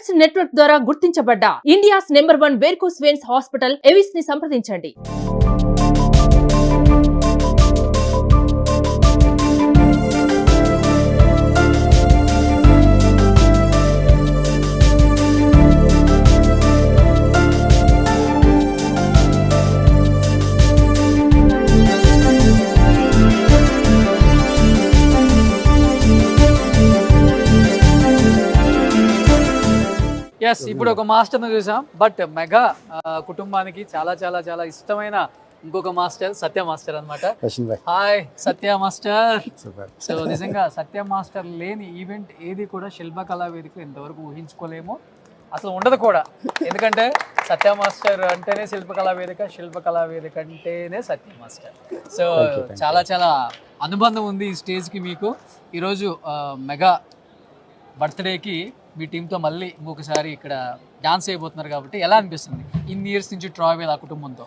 Specs network ద్వారా గుర్తించబడ్డ India's number 1 varicose veins hospital Avis ని సంప్రదించండి. ఎస్, ఇప్పుడు ఒక మాస్టర్ని చూసాం. బట్ మెగా కుటుంబానికి చాలా చాలా చాలా ఇష్టమైన ఇంకొక మాస్టర్ సత్య మాస్టర్ అనమాట. హాయ్ సత్య మాస్టర్. సో నిజంగా సత్య మాస్టర్ లేని ఈవెంట్ ఏది కూడా శిల్పకళా వేదిక ఇంతవరకు ఊహించుకోలేము, అసలు ఉండదు కూడా. ఎందుకంటే సత్య మాస్టర్ అంటేనే శిల్పకళా వేదిక, శిల్పకళా వేదిక అంటేనే సత్య మాస్టర్. సో చాలా చాలా అనుబంధం ఉంది ఈ స్టేజ్కి మీకు. ఈరోజు మెగా బర్త్డేకి మీ టీంతో మళ్ళీ ఇంకొకసారి ఇక్కడ డాన్స్ అయిపోతున్నారు కాబట్టి ఎలా అనిపిస్తుంది? ఇన్ని ఇయర్స్ నుంచి ట్రావెల్ ఆ కుటుంబంతో.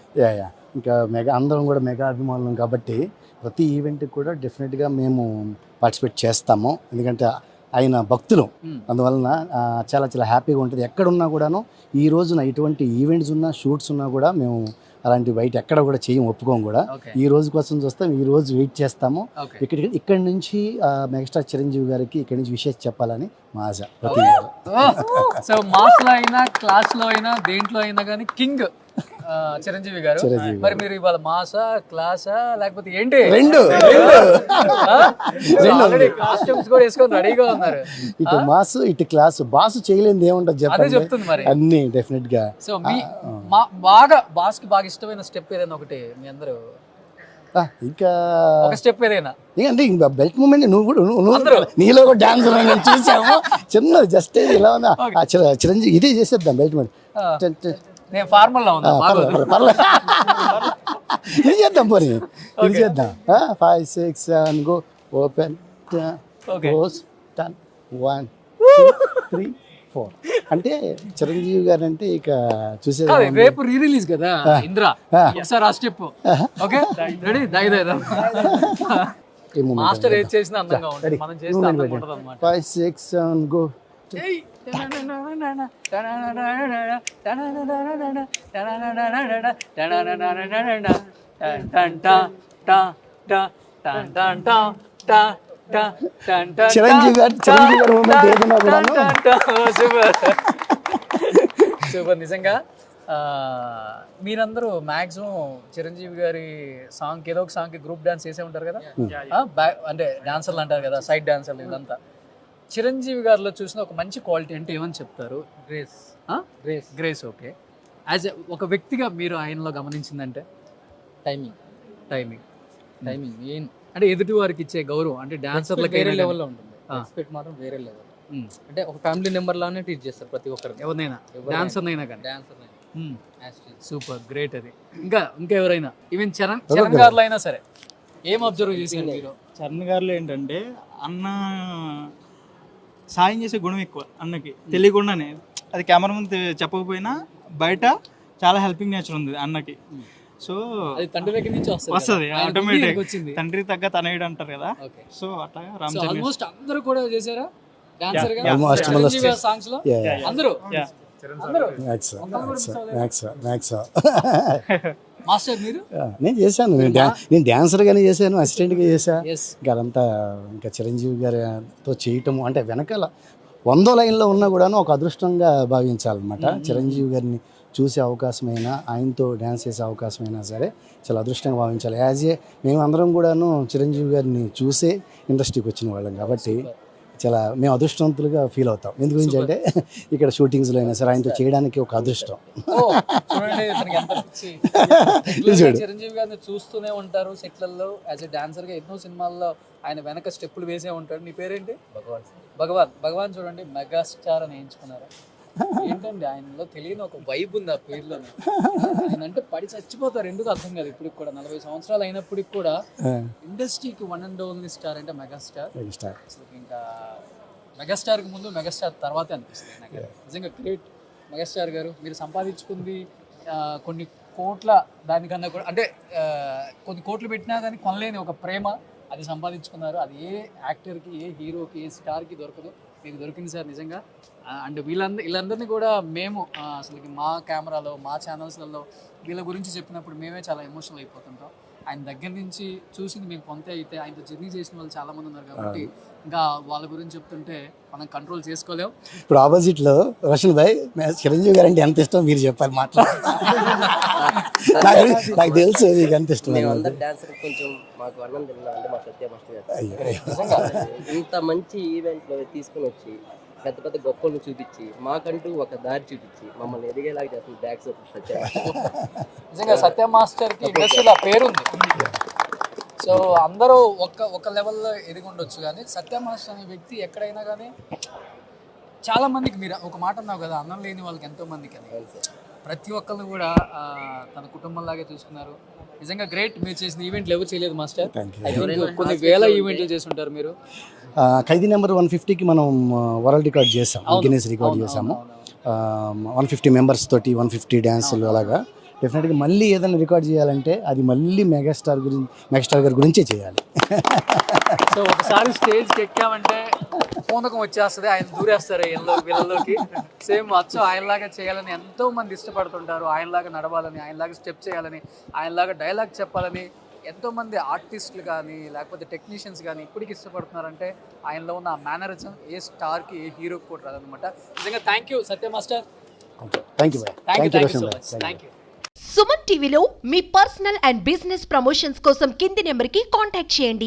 ఇంకా మెగా అందరం కూడా మెగా అభిమానులం కాబట్టి ప్రతి ఈవెంట్కి కూడా డెఫినెట్గా మేము పార్టిసిపేట్ చేస్తాము. ఎందుకంటే ఆయన భక్తులు, అందువలన చాలా చాలా హ్యాపీగా ఉంటుంది. ఎక్కడున్నా కూడాను ఈ రోజున ఇటువంటి ఈవెంట్స్ ఉన్నా షూట్స్ ఉన్నా కూడా మేము అలాంటి బయట ఎక్కడ కూడా చేయం, ఒప్పుకోం కూడా. ఈ రోజు కోసం చూస్తాం, ఈ రోజు వెయిట్ చేస్తాము. ఇక్కడి నుంచి మెగాస్టార్ చిరంజీవి గారికి ఇక్కడి నుంచి విషయం చెప్పాలని మా ఆశ. ప్రతి సో మాస్ లో అయినా క్లాస్ లో అయినా దేంట్లో అయినా కానీ కింగ్ చిరంజీవి గారు. మరి మీరు ఇవాళ మాసా క్లాసా లేకపోతే ఏంటి? రెండు కాస్ట్యూమ్స్ కూడా వేసుకొని రెడీగా ఉన్నారు. ఇటు మాస్ ఇటు క్లాస్, బాస్ చేయలేనిది ఏముంటది చెప్పండి. చెప్తుంది మరి అన్ని డెఫినెట్ గా. సో మీ బాగా బాస్ కి బాగా ఇష్టమైన స్టెప్ ఏదైనా ఒకటి మీ అందరూ ఇంకా ఒక స్టెప్ ఏదైనా అంటే ఇంకా బెల్ట్ మూమెంట్ నువ్వు నీలో కూడా డాన్స్ చూసాము. చిన్న జస్ట్ ఇలా ఉన్నా చిరంజీవి ఇదే చేసేద్దాం బెల్ట్ మూమెంట్. నేను ఫార్మల్ లో ఉన్నా, ఇది చేద్దాం పోనీ, ఇది చేద్దాం. 5 6 7 గో ఓపెన్ క్లోజ్ 10 1 2 3 4 అంటే చిరంజీవి గారు అంటే ఇక చూసేది. రేపు రీ రిలీజ్ కదా ఇంద్ర, ఒకసారి ఆ స్టెప్. Okay ready? మాస్టర్ ఏది చేసినా అందంగా ఉంటుంది, మనం చేస్తే అందంగా ఉంటుంది అన్నమాట. 5 6 7 గో. చిరంజీవి గారు మూమెంట్ ఏదైనా కూడా సూపర్. నిజంగా మీరందరూ మాక్సిమం చిరంజీవి గారి సాంగ్ ఏదో ఒక సాంగ్ కి గ్రూప్ డాన్స్ చేసే ఉంటారు కదా, అంటే డాన్సర్లు అంటారు కదా, సైడ్ డాన్సర్లు. ఇదంతా చిరంజీవి గారిలో చూసిన ఒక మంచి క్వాలిటీ అంటే ఏమని చెప్తారు? గ్రేస్. ఓకే, యాజ్ ఒక వ్యక్తిగా మీరు ఆయనలో గమనించిందంటే? Timing main. అంటే ఎదుటి వారికి ఇచ్చే గౌరవం, అంటే డాన్సర్లకు వేరే లెవెల్లో ఉంటుంది. రెస్పెక్ట్ మాత్రం వేరే లెవెల్. అంటే ఒక ఫ్యామిలీ మెంబర్ లానే ట్రీట్ చేస్తారు ప్రతి ఒక్కరిని, ఎవరినైనా, డాన్సర్ అయినా కానీ. Super great. అది ఇంకా ఎవరైనా, ఈవెన్ చరణ్ గారిలో అయినా సరే ఏం అబ్జర్వ్ చేశారు మీరు? చరణ్ గారిలో ఏంటంటే అన్న సాయం చేసే గుణం ఎక్కువ అన్నకి, తెలియకుండానే. అది కెమెరా ముందు చెప్పకపోయినా బయట చాలా హెల్పింగ్ నేచర్ ఉంది అన్నకి. సో తండ్రి దగ్గర నుంచి వస్తుంది ఆటోమేటిక్. తండ్రి తగ్గ తనయుడు అంటారు కదా. సో అట్లా ఆల్మోస్ట్ అందరూ కూడా చేశారా డాన్సర్ గా? సాంగ్స్ లో అందరూ మాస్టర్ మీరు? నేను చేశాను, నేను డాన్సర్ గానే చేశాను, అసిస్టెంట్ గా చేశా. ఇంకా అదంతా ఇంకా చిరంజీవి గారితో చేయటము అంటే వెనకాల 100 లైన్లో ఉన్నా కూడాను ఒక అదృష్టంగా భావించాలన్నమాట. చిరంజీవి గారిని చూసే అవకాశమైనా, ఆయనతో డ్యాన్స్ చేసే అవకాశమైనా సరే చాలా అదృష్టంగా భావించాలి. యాజ్ ఏ మేమందరం కూడాను చిరంజీవి గారిని చూసే ఇండస్ట్రీకి వచ్చిన వాళ్ళం కాబట్టి చాలా మేము అదృష్టవంతులుగా ఫీల్ అవుతాం. ఎందు గురించి అంటే ఇక్కడ షూటింగ్స్లో అయినా సరే ఆయనతో చేయడానికి ఒక అదృష్టం. చిరంజీవి గారిని చూస్తూనే ఉంటారు సెట్లలో, యాజ్ ఎ డాన్సర్ గా ఎన్నో సినిమాల్లో ఆయన వెనక స్టెప్పులు వేసే ఉంటాడు. నీ పేరేంటి? భగవాన్ చూడండి, మెగాస్టార్ అని ఎంచుకున్నారు. ఏంటండి ఆయనలో తెలియని ఒక వైబ్ ఉంది ఆ పేరులో. ఆయన అంటే పడి చచ్చిపోతారు, ఎందుకు అర్థం కాదు. ఇప్పుడు కూడా 40 సంవత్సరాలు అయినప్పటికి కూడా ఇండస్ట్రీకి వన్ అండ్ ఓన్లీ స్టార్ అంటే మెగాస్టార్. అసలు ఇంకా మెగాస్టార్ కి ముందు మెగాస్టార్ తర్వాతే అనిపిస్తుంది నాకు. నిజంగా గ్రేట్ మెగాస్టార్ గారు. మీరు సంపాదించుకుంది కొన్ని కోట్ల దానికన్నా కూడా, అంటే కొన్ని కోట్లు పెట్టినా కానీ కొనలేని ఒక ప్రేమ, అది సంపాదించుకున్నారు. అది ఏ యాక్టర్కి, ఏ హీరోకి, ఏ స్టార్కి దొరకదు. మీకు దొరికింది సార్ నిజంగా. అండ్ వీళ్ళందరినీ కూడా మేము అసలుకి మా కెమెరాలో మా ఛానల్స్లలో వీళ్ళ గురించి చెప్పినప్పుడు మేమే చాలా ఎమోషనల్ అయిపోతుంటాం. ఆయన దగ్గర నుంచి చూసింది మీకు కొంత అయితే ఆయనతో జర్నీ చేసిన వాళ్ళు చాలా మంది ఉన్నారు కాబట్టి ఇంకా వాళ్ళ గురించి చెప్తుంటే మనం కంట్రోల్ చేసుకోలేం. ఇప్పుడు ఆపోజిట్లో రోషన్ భాయ్ చిరంజీవి గారు అంటే ఎంత ఇష్టం మీరు చెప్పాలి మాట్లాడాలి. నాకు తెలుసు మీకు ఎంత ఇష్టం. డాన్సర్ కొంచెం మాకు అన్నం తిన్నా అంటే మా సత్య మాస్టర్ ఇంత మంచి ఈవెంట్ లో తీసుకుని వచ్చి పెద్ద పెద్ద గొప్పలను చూపించి మాకంటూ ఒక దారి చూపించి మమ్మల్ని ఎదిగేలాగా చేస్తుంది బ్యాక్ సత్య. నిజంగా సత్య మాస్టర్కి ఇండస్ట్రీలో పేరుంది. సో అందరూ ఒక లెవెల్లో ఎదిగి ఉండొచ్చు కానీ సత్య మాస్టర్ అనే వ్యక్తి ఎక్కడైనా కానీ చాలా మందికి, మీరు ఒక మాట అన్నావు కదా, అన్నం లేని వాళ్ళకి ఎంతో మందికి అని, ప్రతి ఒక్కరిని కూడా తన కుటుంబంలాగే చూసుకున్నారు. నిజంగా గ్రేట్. మీరు చేసిన ఈవెంట్లు ఎవరు చేయలేదు మాస్టర్. కొన్ని వేల ఈవెంట్లు చేసి ఉంటారు మీరు. ఖైదీ నెంబర్ 150కి మనం వరల్డ్ రికార్డ్ చేసాం, గిన్నెస్ రికార్డ్ చేసాము. 150 మెంబర్స్ తోటి 150 డ్యాన్సులు. అలాగా డెఫినెట్గా మళ్ళీ ఏదైనా రికార్డ్ చేయాలంటే అది మళ్ళీ మెగాస్టార్ గారి గురించే చేయాలి. సో ఒకసారి స్టేజ్కి ఎక్కామంటే పూనకం వచ్చేస్తుంది, ఆయన దూరేస్తారు వీళ్ళలోకి. సేమ్ అచ్చం ఆయనలాగా చేయాలని ఎంతో మంది ఇష్టపడుతుంటారు. ఆయనలాగా నడవాలని, ఆయనలాగా స్టెప్ చేయాలని, ఆయనలాగా డైలాగ్ చెప్పాలని ఎంతోమంది ఆర్టిస్టులు కానీ లేకపోతే టెక్నీషియన్స్ కానీ ఇప్పటికి ఇష్టపడుతున్నారంటే ఆయనలో ఉన్న ఆ మేనరిజం ఏ స్టార్కి ఏ హీరోకి కూడా రాదనమాట. నిజంగా thank you Satya master. Thank you so much. Thank you. Suman టీవీలో మీ పర్సనల్ అండ్ బిజినెస్ ప్రమోషన్స్ కోసం కింది నెంబర్కి కాంటాక్ట్ చేయండి.